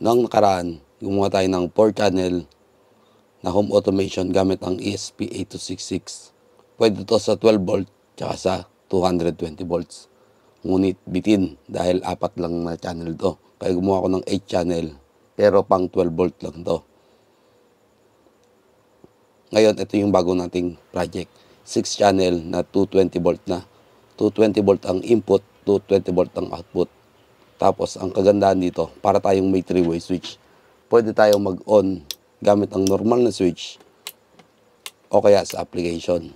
Nang nakaraan, gumawa tayo ng 4 channel na home automation gamit ang ESP8266. Pwede to sa 12 volt tsaka sa 220 volts. Ngunit bitin dahil 4 lang na channel to. Kaya gumawa ko ng 8 channel pero pang 12 volt lang to. Ngayon, ito yung bago nating project. 6 channel na 220 volt na. 220 volt ang input, 220 volt ang output. Tapos, ang kagandahan dito, para tayong may 3-way switch. Pwede tayong mag-on gamit ang normal na switch o kaya sa application.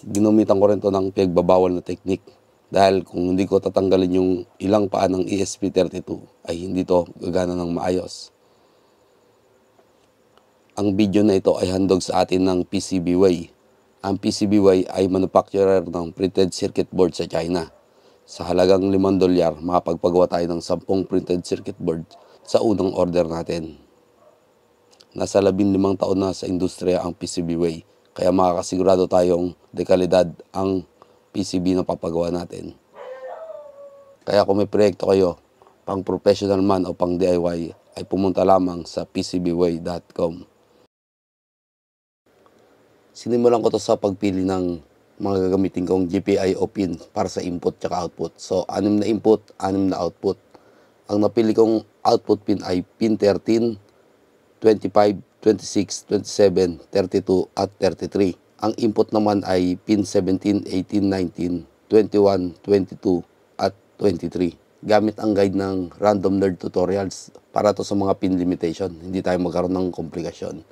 Ginumitan ko rin to ng pinagbabawal na technique. Dahil kung hindi ko tatanggalin yung ilang paa ng ESP32 ay hindi to gagana ng maayos. Ang video na ito ay handog sa atin ng PCBWay. Ang PCBWay ay manufacturer ng printed circuit board sa China. Sa halagang $5, makapagpagawa tayo ng 10 printed circuit board sa unang order natin. Nasa 15 taon na sa industriya ang PCBWay, kaya makakasigurado tayong dekalidad ang PCB na papagawa natin. Kaya kung may proyekto kayo, pang professional man o pang DIY, ay pumunta lamang sa PCBWay.com. Sinimulan ko to sa pagpili ng mga gagamitin kong GPIO pin para sa input at output. So, 6 na input, 6 na output. Ang napili kong output pin ay pin 13, 25, 26, 27, 32 at 33. Ang input naman ay pin 17, 18, 19, 21, 22 at 23. Gamit ang guide ng Random Nerd Tutorials para to sa mga pin limitation. Hindi tayo magkaroon ng komplikasyon.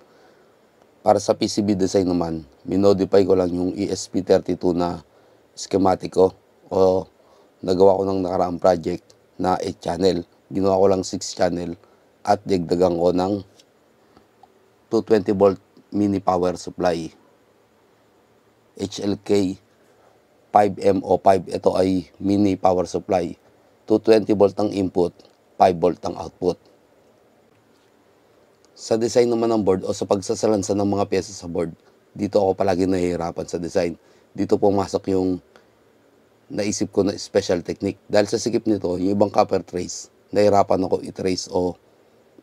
Para sa PCB design naman, minodify ko lang yung ESP32 na schematic ko o nagawa ko ng nakaraang project na 8 channel. Ginawa ko lang 6 channel at dagdagan ko ng 220 volt mini power supply. HLK 5MO5, ito ay mini power supply. 220 volt ang input, 5 volt ang output. Sa design naman ng board o sa pagsasalansan ng mga pyesa sa board, dito ako palagi nahihirapan sa design. Dito pumasok yung naisip ko na special technique. Dahil sa sikip nito, yung ibang copper trace, nahihirapan ako i-trace o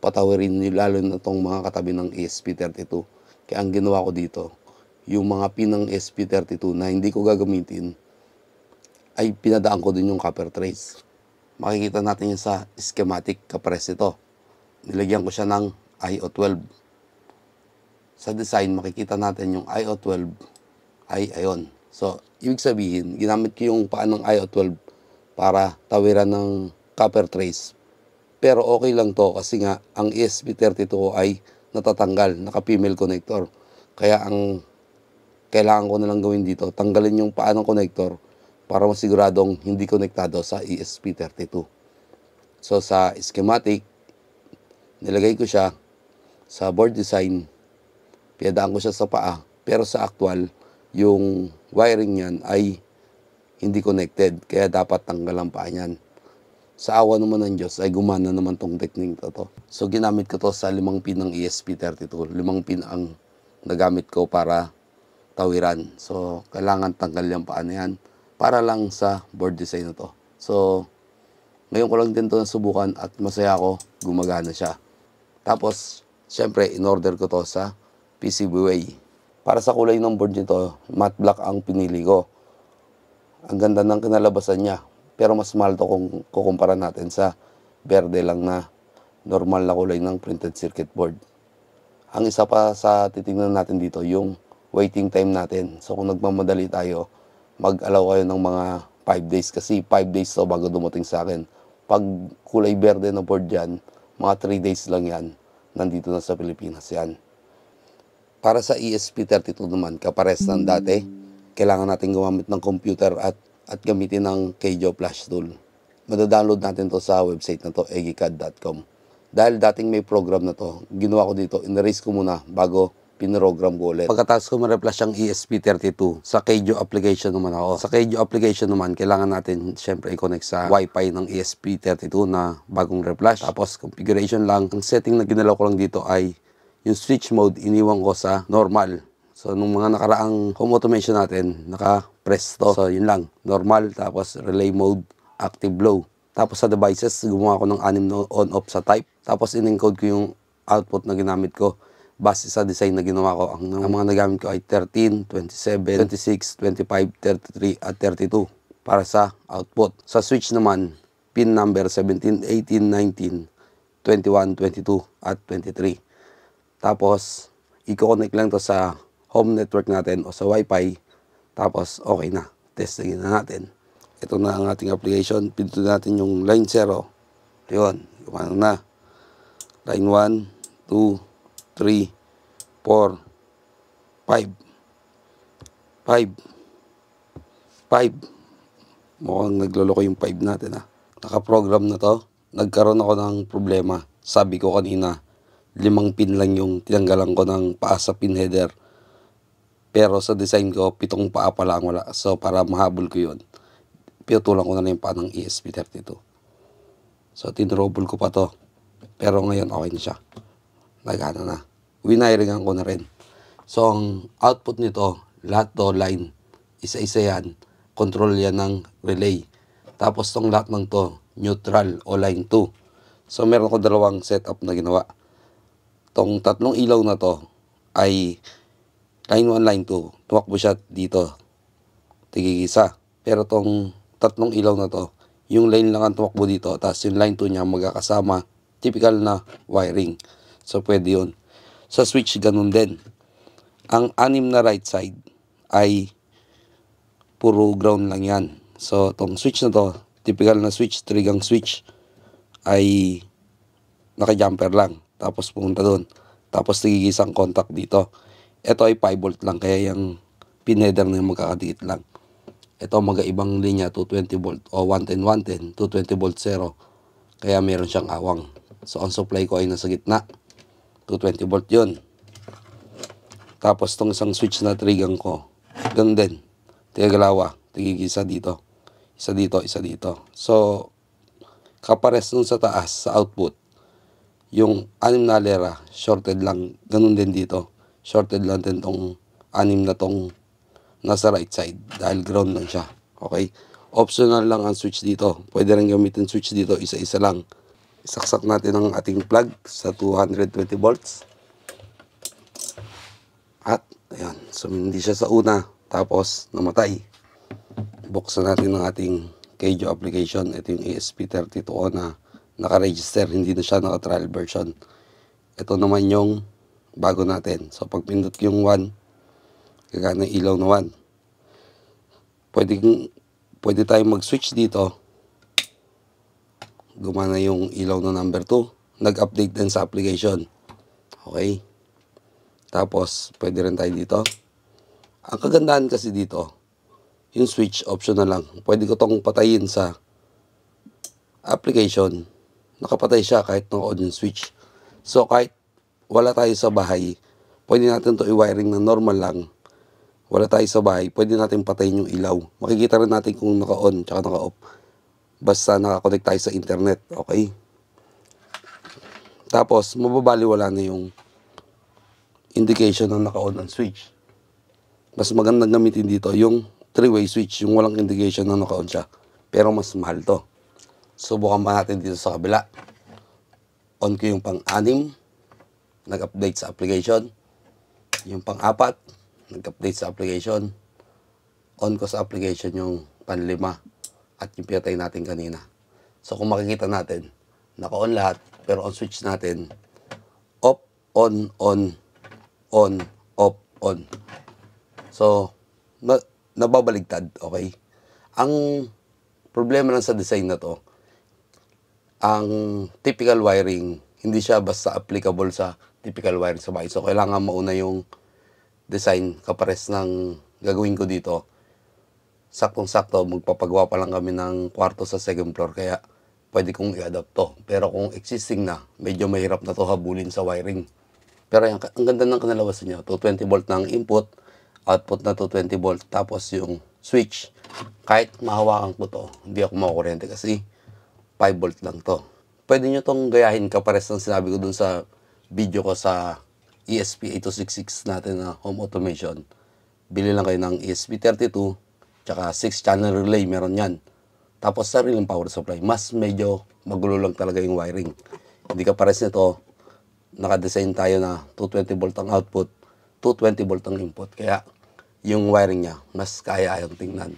patawirin lalo na itong mga katabi ng ESP32. Kaya ang ginawa ko dito, yung mga pin ng ESP32 na hindi ko gagamitin, ay pinadaan ko din yung copper trace. Makikita natin yun sa schematic kapres ito. Nilagyan ko siya ng IO12. Sa design, makikita natin yung IO12 ay ayon. So, ibig sabihin, ginamit ko yung paan ng IO12 para tawiran ng copper trace. Pero okay lang to kasi nga, ang ESP32 ay natatanggal, naka-female connector. Kaya ang kailangan ko na lang gawin dito, tanggalin yung paan ng connector para masiguradong hindi konektado sa ESP32. So, sa schematic, nilagay ko siya sa board design, pinadaan ko siya sa paa, pero sa actual, yung wiring niyan ay hindi connected, kaya dapat tanggal ang paa niyan. Sa awa naman ng Diyos, ay gumana naman tong technique na to. So, ginamit ko to sa 5 pin ng ESP32. 5 pin ang nagamit ko para tawiran. So, kailangan tanggal yung paa na yan para lang sa board design na to. So, ngayon ko lang din to nasubukan at masaya ako, gumagana siya. Tapos, siyempre, in-order ko to sa PCBWay. Para sa kulay ng board nito, matte black ang pinili ko. Ang ganda ng kinalabasan niya. Pero mas mahal to kung kukumpara natin sa berde lang na normal na kulay ng printed circuit board. Ang isa pa sa titingnan natin dito, yung waiting time natin. So kung nagmamadali tayo, mag-allow kayo ng mga 5 days. Kasi 5 days to bago dumating sa akin. Pag kulay berde na board yan, mga 3 days lang yan. Nandito na sa Pilipinas yan. Para sa ESP32 naman, kapares ng dati, kailangan natin gumamit ng computer at gamitin ng Keijo Flash Tool. Madadownload natin to sa website na to, egicad.com. Dahil dating may program na to, ginawa ko dito, in-erase ko muna bago pinrogram ko ulit. Pagkatapos ko ma-reflash ang ESP32, sa Keijo application naman ako. Sa Keijo application naman, kailangan natin syempre i-connect sa Wi-Fi ng ESP32 na bagong reflash. Tapos configuration lang. Ang setting na ginalaw ko lang dito ay yung switch mode iniwan ko sa normal. So, nung mga nakaraang home automation natin, naka-press to. So, yun lang. Normal, tapos relay mode, active low. Tapos sa devices, gumawa ko ng 6 na on-off sa type. Tapos in-encode ko yung output na ginamit ko base sa design na ginawa ko. Ang mga nagamit ko ay 13, 27, 26, 25, 33, at 32 para sa output. Sa switch naman, pin number 17, 18, 19, 21, 22, at 23. Tapos, i-connect lang to sa home network natin o sa Wi-Fi. Tapos, okay na. Testingin na natin. Ito na ang ating application. Pinto natin yung line 0. Yun. Gumana na. Line 1, 2, 3, 4, 5. 5. Mukhang nagloloko yung 5 natin ha. Nakaprogram na to. Nagkaroon ako ng problema. Sabi ko kanina, 5 pin lang yung tinanggalan ko ng paa sa pin header. Pero sa design ko, 7 paa pa lang wala. So para mahabol ko yun, pinutulan ko na lang yung paa ng ESP32. So tinrobol ko pa to. Pero ngayon okay na siya. Nagana na. Winiringan ko na rin. So ang output nito, lahat to line. Isa-isa yan. Control yan ng relay. Tapos tong lahat ng to, neutral o line 2. So meron ko 2 setup na ginawa. Tong 3 ilaw na to ay line 1, line 2. Tumakbo siya dito. Tigigisa. Pero tong 3 ilaw na to, yung line lang ang tumakbo dito. Tapos yung line 2 niya magkakasama. Typical na wiring. So pwede yun. Sa switch ganun din. Ang 6 na right side ay puro ground lang yan. So tong switch na to, typical na switch, 3-gang switch, ay naka-jumper lang. Tapos pumunta doon. Tapos nagigisang contact dito. Ito ay 5 volt lang. Kaya yung pin header na yung magkakadikit lang. Ito magaibang linya, 220 volt o 110, 110, 220 volt 0. Kaya meron siyang awang. So ang supply ko ay nasa gitna. 220 volt yun. Tapos tong isang switch na 3-gang ko, ganun din. Tigagalawa, tigigisa dito. Isa dito, isa dito. So, kapares nun sa taas, sa output. Yung 6 na lera, shorted lang. Ganun din dito. Shorted lang din tong 6 na tong nasa right side. Dahil ground lang siya. Okay? Optional lang ang switch dito. Pwede rin gamitin switch dito, isa-isa lang. Isaksak natin ang ating plug sa 220 volts. At, ayan. So, hindi siya sa una. Tapos, namatay. Buksan natin ang ating Kejo application. Ito yung ESP32 na naka-register. Hindi na siya naka-trial version. Ito naman yung bago natin. So, pag pindot yung 1, gagana yung ilaw na 1. Pwede tayong mag-switch dito. Gumana yung ilaw na number 2. Nag-update din sa application. Okay. Tapos, pwede rin tayo dito. Ang kagandahan kasi dito, yung switch, optional lang. Pwede ko tong patayin sa application. Nakapatay siya kahit naka-on yung switch. So, kahit wala tayo sa bahay, pwede natin to i-wiring na normal lang. Wala tayo sa bahay, pwede natin patayin yung ilaw. Makikita rin natin kung naka-on tsaka naka-off. Basta nakakonect tayo sa internet. Okay? Tapos, mababaliwala na yung indication ng naka-on ang switch. Mas magandang gamitin dito yung 3-way switch, yung walang indication na naka-on siya. Pero mas mahal to. Subukan pa natin dito sa kabila. On ko yung pang-6, nag-update sa application. Yung pang-4, nag-update sa application. On ko sa application yung pang-5 at yung pinatay natin kanina. So kung makikita natin, naka-on lahat, pero on switch natin, off, on, on, on, off, on. So, nababaligtad, okay? Ang problema lang sa design na to, ang typical wiring, hindi siya basta applicable sa typical wiring sa bahay. So, kailangan mauna yung design kapares ng gagawin ko dito. Saktong-sakto, magpapagawa pa lang kami ng kwarto sa second floor, kaya pwede kong i-adapt to. Pero kung existing na, medyo mahirap na to habulin sa wiring. Pero ang ganda ng kanalabasan nyo, 220 volt na ang input, output na 220 volt, tapos yung switch, kahit mahawakan ko to, hindi ako makakuryente kasi 5 volt lang to. Pwede nyo tong gayahin kapares ng sinabi ko dun sa video ko sa ESP8266 natin na home automation, bili lang kayo ng ESP32, tsaka 6-channel relay, meron yan. Tapos sariling power supply. Mas medyo magulo lang talaga yung wiring. Hindi ka pares nito, naka-design tayo na 220 volt ang output, 220 volt ang input. Kaya yung wiring niya, mas kaya yung tingnan.